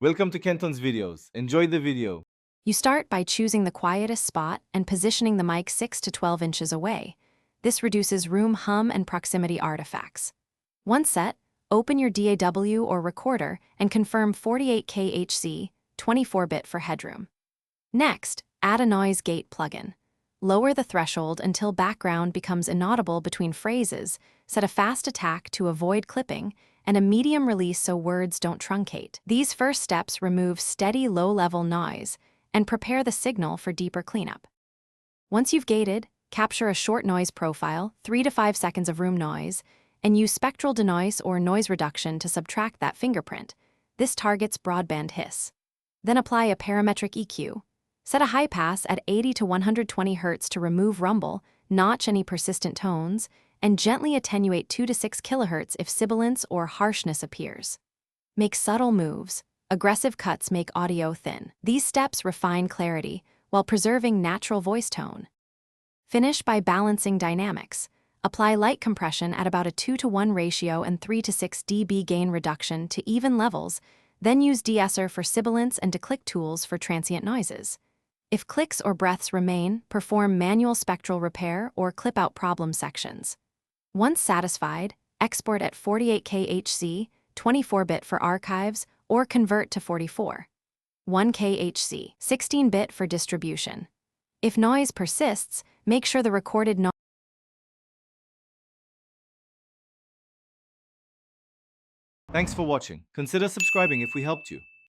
Welcome to Kenton's videos. Enjoy the video. You start by choosing the quietest spot and positioning the mic 6 to 12 inches away. This reduces room hum and proximity artifacts. Once set, open your DAW or recorder and confirm 48K HC, 24-bit for headroom. Next, add a noise gate plugin. Lower the threshold until background becomes inaudible between phrases, set a fast attack to avoid clipping, and a medium release so words don't truncate. These first steps remove steady low-level noise and prepare the signal for deeper cleanup. Once you've gated, capture a short noise profile, 3 to 5 seconds of room noise, and use spectral denoise or noise reduction to subtract that fingerprint. This targets broadband hiss. Then apply a parametric EQ. Set a high pass at 80 to 120 Hz to remove rumble, notch any persistent tones, and gently attenuate 2 to 6 kHz if sibilance or harshness appears. Make subtle moves. Aggressive cuts make audio thin. These steps refine clarity while preserving natural voice tone. Finish by balancing dynamics. Apply light compression at about a 2-to-1 ratio and 3 to 6 dB gain reduction to even levels, then use de-esser for sibilance and declick tools for transient noises. If clicks or breaths remain, perform manual spectral repair or clip out problem sections. Once satisfied, export at 48K HC, 24-bit for archives, or convert to 44. 1K HC, 16-bit for distribution. If noise persists, make sure the recorded noise. Thanks for watching. Consider subscribing if we helped you.